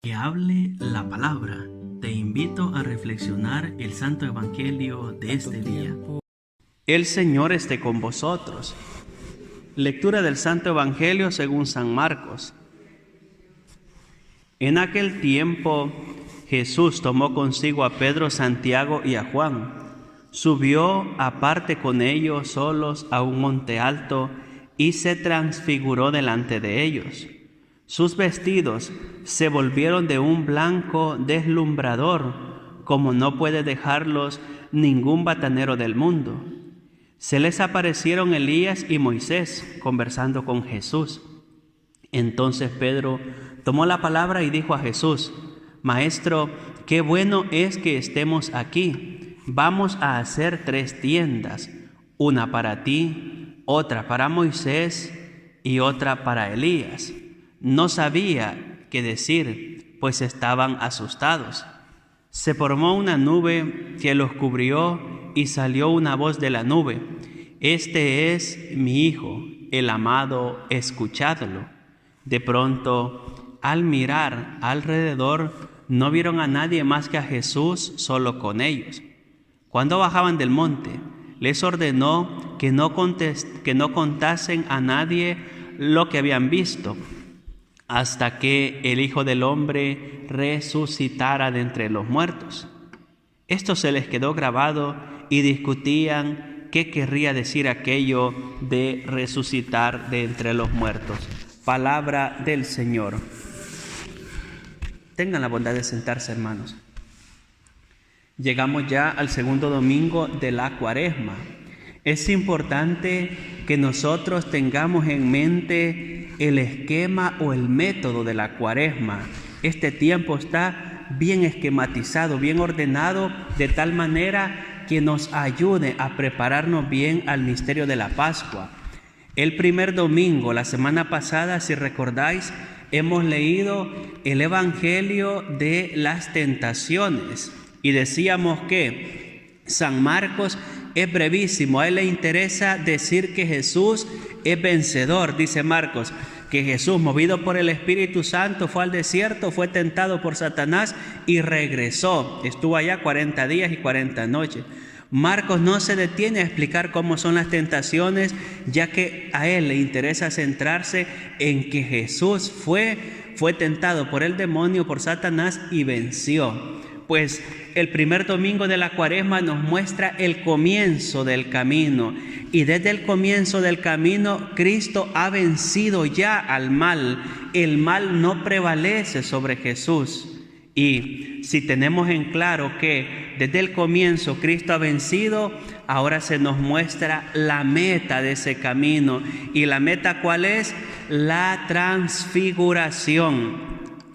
Que hable la palabra. Te invito a reflexionar el Santo Evangelio de este día. El Señor esté con vosotros. Lectura del Santo Evangelio según San Marcos. En aquel tiempo Jesús tomó consigo a Pedro, Santiago y a Juan. Subió aparte con ellos solos a un monte alto y se transfiguró delante de ellos. Sus vestidos se volvieron de un blanco deslumbrador, como no puede dejarlos ningún batanero del mundo. Se les aparecieron Elías y Moisés conversando con Jesús. Entonces Pedro tomó la palabra y dijo a Jesús: Maestro, qué bueno es que estemos aquí. Vamos a hacer 3 tiendas, una para ti, otra para Moisés y otra para Elías. No sabía qué decir, pues estaban asustados. Se formó una nube que los cubrió y salió una voz de la nube: Este es mi Hijo, el amado, escuchadlo. De pronto, al mirar alrededor, no vieron a nadie más que a Jesús solo con ellos. Cuando bajaban del monte, les ordenó que no contasen a nadie lo que habían visto, hasta que el Hijo del Hombre resucitara de entre los muertos. Esto se les quedó grabado y discutían qué querría decir aquello de resucitar de entre los muertos. Palabra del Señor. Tengan la bondad de sentarse, hermanos. Llegamos ya al segundo domingo de la Cuaresma. Es importante que nosotros tengamos en mente el esquema o el método de la Cuaresma. Este tiempo está bien esquematizado, bien ordenado, de tal manera que nos ayude a prepararnos bien al misterio de la Pascua. El primer domingo, la semana pasada, si recordáis, hemos leído el Evangelio de las tentaciones y decíamos que San Marcos es brevísimo. A él le interesa decir que Jesús es vencedor. Dice Marcos que Jesús, movido por el Espíritu Santo, fue al desierto, fue tentado por Satanás y regresó. Estuvo allá 40 días y 40 noches. Marcos no se detiene a explicar cómo son las tentaciones, ya que a él le interesa centrarse en que Jesús fue tentado por el demonio, por Satanás, y venció. Pues el primer domingo de la Cuaresma nos muestra el comienzo del camino, y desde el comienzo del camino Cristo ha vencido ya al mal. El mal no prevalece sobre Jesús. Y si tenemos en claro que desde el comienzo Cristo ha vencido, ahora se nos muestra la meta de ese camino. ¿Y la meta cuál es? La transfiguración.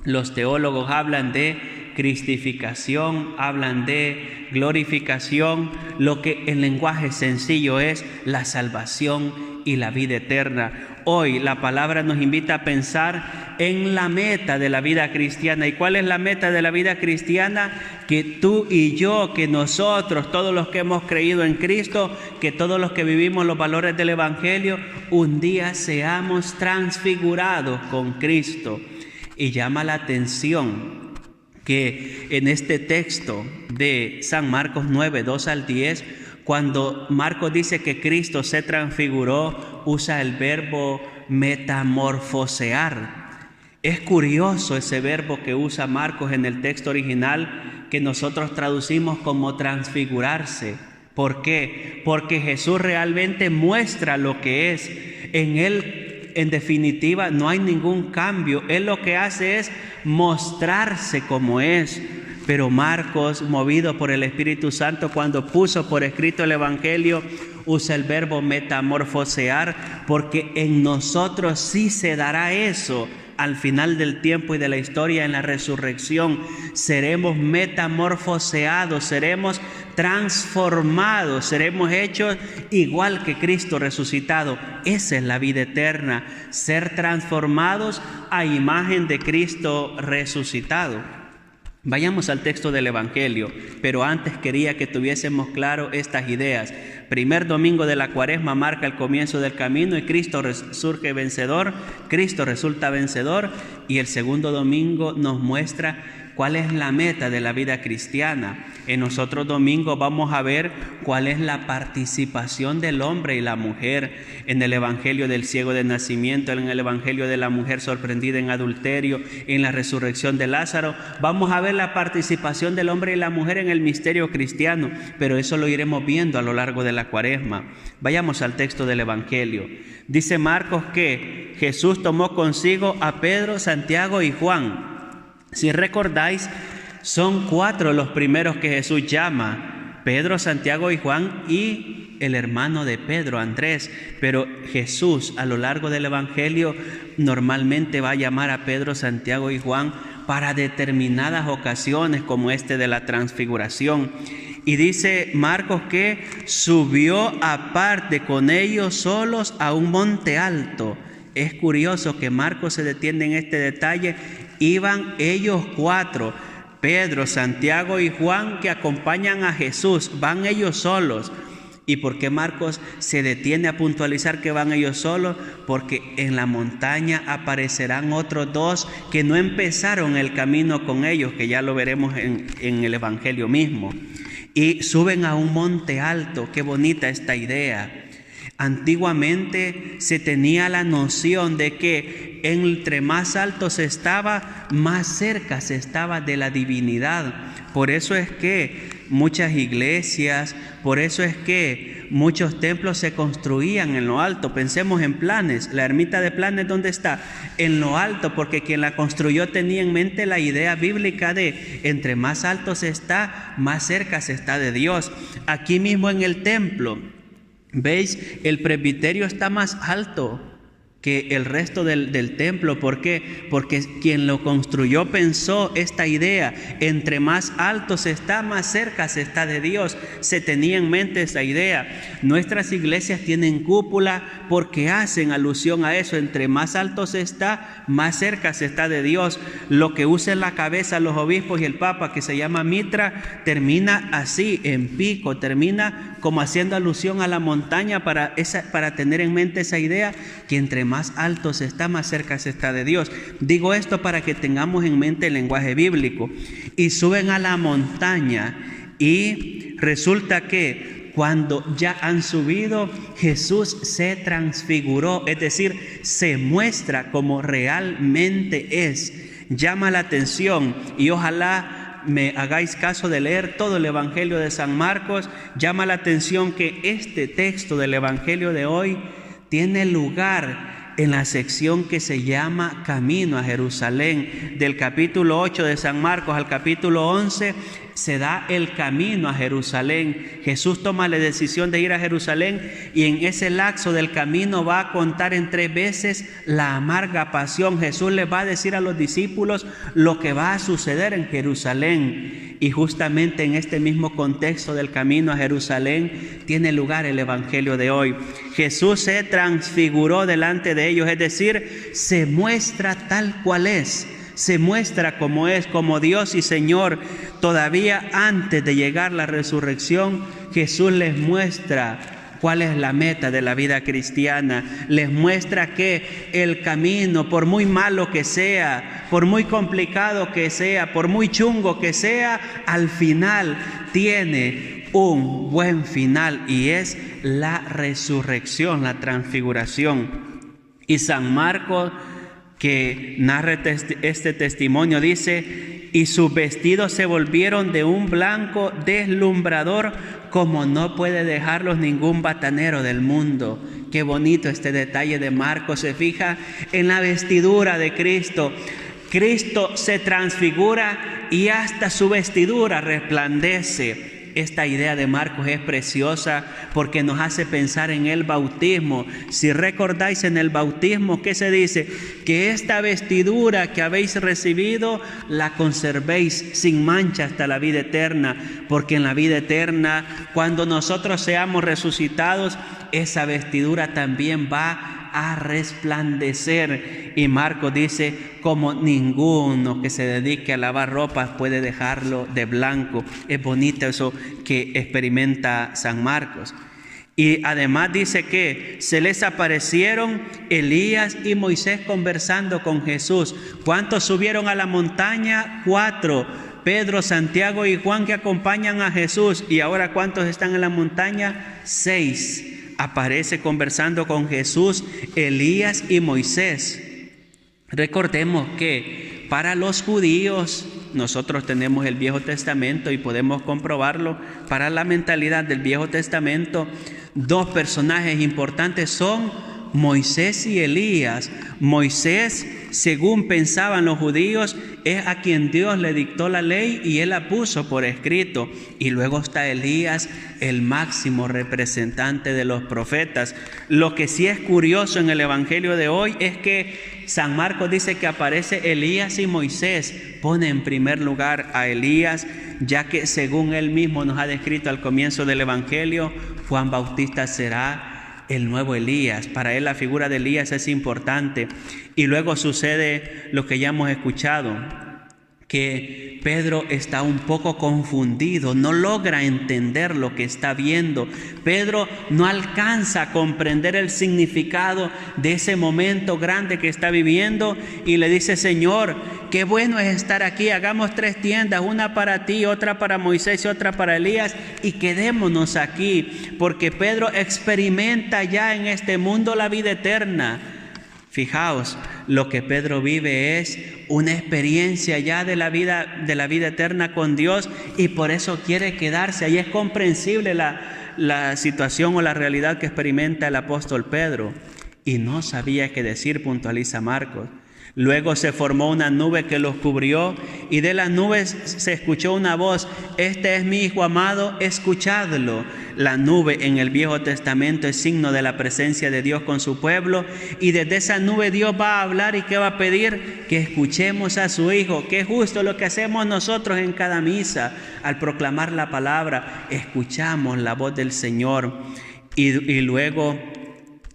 Los teólogos hablan de cristificación, hablan de glorificación, lo que en lenguaje sencillo es la salvación y la vida eterna. Hoy la palabra nos invita a pensar en la meta de la vida cristiana. ¿Y cuál es la meta de la vida cristiana? Que tú y yo, que nosotros, todos los que hemos creído en Cristo, que todos los que vivimos los valores del Evangelio, un día seamos transfigurados con Cristo. Y llama la atención que en este texto de San Marcos 9, 2 al 10, cuando Marcos dice que Cristo se transfiguró, usa el verbo metamorfosear. Es curioso ese verbo que usa Marcos en el texto original, que nosotros traducimos como transfigurarse. ¿Por qué? Porque Jesús realmente muestra lo que es. En Él, en definitiva, no hay ningún cambio. Él lo que hace es mostrarse como es. Pero Marcos, movido por el Espíritu Santo, cuando puso por escrito el Evangelio, usa el verbo metamorfosear, porque en nosotros sí se dará eso. Al final del tiempo y de la historia, en la resurrección, seremos metamorfoseados, seremos transformados, seremos hechos igual que Cristo resucitado. Esa es la vida eterna, ser transformados a imagen de Cristo resucitado. Vayamos al texto del Evangelio, pero antes quería que tuviésemos claro estas ideas. Primer domingo de la Cuaresma marca el comienzo del camino y Cristo resurge vencedor, Cristo resulta vencedor, y el segundo domingo nos muestra cuál es la meta de la vida cristiana. En los otros domingos vamos a ver cuál es la participación del hombre y la mujer en el evangelio del ciego de nacimiento, en el evangelio de la mujer sorprendida en adulterio, en la resurrección de Lázaro. Vamos a ver la participación del hombre y la mujer en el misterio cristiano, pero eso lo iremos viendo a lo largo de la Cuaresma. Vayamos al texto del evangelio. Dice Marcos que Jesús tomó consigo a Pedro, Santiago y Juan. Si recordáis, son 4 los primeros que Jesús llama: Pedro, Santiago y Juan, y el hermano de Pedro, Andrés. Pero Jesús a lo largo del evangelio normalmente va a llamar a Pedro, Santiago y Juan para determinadas ocasiones, como este de la transfiguración. Y dice Marcos que subió aparte con ellos solos a un monte alto. Es curioso que Marcos se detiene en este detalle. Iban ellos 4, Pedro, Santiago y Juan, que acompañan a Jesús. Van ellos solos. ¿Y por qué Marcos se detiene a puntualizar que van ellos solos? Porque en la montaña aparecerán otros 2 que no empezaron el camino con ellos, que ya lo veremos en el evangelio mismo. Y suben a un monte alto. Qué bonita esta idea. Antiguamente se tenía la noción de que entre más alto se estaba, más cerca se estaba de la divinidad. Por eso es que muchas iglesias, por eso es que muchos templos se construían en lo alto. Pensemos en Planes. La ermita de Planes, ¿dónde está? En lo alto, porque quien la construyó tenía en mente la idea bíblica de entre más alto se está, más cerca se está de Dios. Aquí mismo en el templo, ¿veis? El presbiterio está más alto que el resto del templo. ¿Por qué? Porque quien lo construyó pensó esta idea: entre más alto se está, más cerca se está de Dios. Se tenía en mente esa idea. Nuestras iglesias tienen cúpula porque hacen alusión a eso: entre más alto se está, más cerca se está de Dios. Lo que usa en la cabeza los obispos y el papa, que se llama mitra, termina así, en pico, termina como haciendo alusión a la montaña para tener en mente esa idea, que entre más alto se está, más cerca se está de Dios. Digo esto para que tengamos en mente el lenguaje bíblico. Y suben a la montaña, y resulta que cuando ya han subido, Jesús se transfiguró, es decir, se muestra como realmente es. Llama la atención, y ojalá me hagáis caso de leer todo el Evangelio de San Marcos. Llama la atención que este texto del Evangelio de hoy tiene lugar en la sección que se llama Camino a Jerusalén. Del capítulo 8 de San Marcos al capítulo 11 se da el camino a Jerusalén. Jesús toma la decisión de ir a Jerusalén, y en ese lapso del camino va a contar en 3 veces la amarga pasión. Jesús les va a decir a los discípulos lo que va a suceder en Jerusalén. Y justamente en este mismo contexto del camino a Jerusalén tiene lugar el evangelio de hoy. Jesús se transfiguró delante de ellos, es decir, se muestra tal cual es. Se muestra como es, como Dios y Señor. Todavía antes de llegar la resurrección, Jesús les muestra cuál es la meta de la vida cristiana. Les muestra que el camino, por muy malo que sea, por muy complicado que sea, por muy chungo que sea, al final tiene un buen final, y es la resurrección, la transfiguración. Y San Marcos, que narra este testimonio, dice: y sus vestidos se volvieron de un blanco deslumbrador, como no puede dejarlos ningún batanero del mundo. Qué bonito este detalle de Marcos. Se fija en la vestidura de Cristo. Cristo se transfigura y hasta su vestidura resplandece. Esta idea de Marcos es preciosa porque nos hace pensar en el bautismo. Si recordáis, en el bautismo, ¿qué se dice? Que esta vestidura que habéis recibido la conservéis sin mancha hasta la vida eterna, porque en la vida eterna, cuando nosotros seamos resucitados, esa vestidura también va a resplandecer. Y Marcos dice: como ninguno que se dedique a lavar ropas puede dejarlo de blanco. Es bonito eso que experimenta San Marcos. Y además dice que se les aparecieron Elías y Moisés conversando con Jesús. ¿Cuántos subieron a la montaña? 4. Pedro, Santiago y Juan, que acompañan a Jesús. ¿Y ahora cuántos están en la montaña? 6. Aparece conversando con Jesús Elías y Moisés. Recordemos que para los judíos, nosotros tenemos el Viejo Testamento y podemos comprobarlo. Para la mentalidad del Viejo Testamento, 2 personajes importantes son Moisés y Elías. Moisés, según pensaban los judíos, es a quien Dios le dictó la ley y él la puso por escrito. Y luego está Elías, el máximo representante de los profetas. Lo que sí es curioso en el Evangelio de hoy es que San Marcos dice que aparece Elías y Moisés. Pone en primer lugar a Elías, ya que según él mismo nos ha descrito al comienzo del Evangelio, Juan Bautista será el nuevo Elías. Para él la figura de Elías es importante. Y luego sucede lo que ya hemos escuchado, que Pedro está un poco confundido, no logra entender lo que está viendo. Pedro no alcanza a comprender el significado de ese momento grande que está viviendo y le dice: Señor, qué bueno es estar aquí, hagamos 3 tiendas, una para ti, otra para Moisés y otra para Elías, y quedémonos aquí, porque Pedro experimenta ya en este mundo la vida eterna. Fijaos, lo que Pedro vive es una experiencia ya de la vida eterna con Dios, y por eso quiere quedarse. Ahí es comprensible la situación o la realidad que experimenta el apóstol Pedro. Y no sabía qué decir, puntualiza Marcos. Luego se formó una nube que los cubrió, y de las nubes se escuchó una voz: este es mi Hijo amado, escuchadlo. La nube en el Viejo Testamento es signo de la presencia de Dios con su pueblo, y desde esa nube Dios va a hablar. ¿Y qué va a pedir? Que escuchemos a su Hijo, que es justo lo que hacemos nosotros en cada misa. Al proclamar la palabra, escuchamos la voz del Señor. Y luego,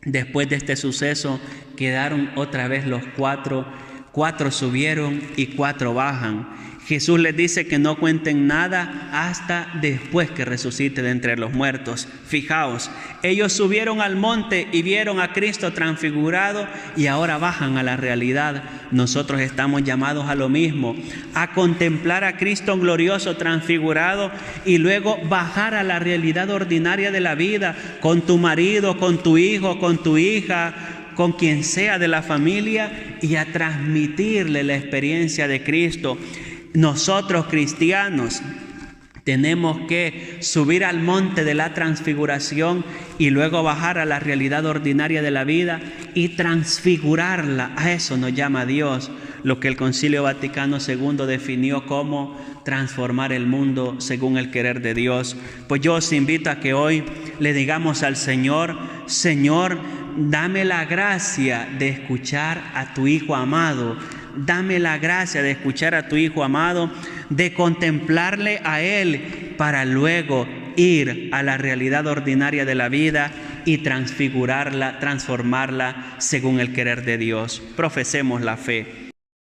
después de este suceso, quedaron otra vez los 4. 4 subieron y 4 bajan. Jesús les dice que no cuenten nada hasta después que resucite de entre los muertos. Fijaos, ellos subieron al monte y vieron a Cristo transfigurado, y ahora bajan a la realidad. Nosotros estamos llamados a lo mismo, a contemplar a Cristo glorioso transfigurado y luego bajar a la realidad ordinaria de la vida, con tu marido, con tu hijo, con tu hija, con quien sea de la familia, y a transmitirle la experiencia de Cristo. Nosotros cristianos tenemos que subir al monte de la transfiguración y luego bajar a la realidad ordinaria de la vida y transfigurarla. A eso nos llama Dios, lo que el Concilio Vaticano II definió como transformar el mundo según el querer de Dios. Pues yo os invito a que hoy le digamos al Señor: Señor, dame la gracia de escuchar a tu Hijo amado. Dame la gracia de escuchar a tu Hijo amado, de contemplarle a Él, para luego ir a la realidad ordinaria de la vida y transfigurarla, transformarla según el querer de Dios. Profesemos la fe.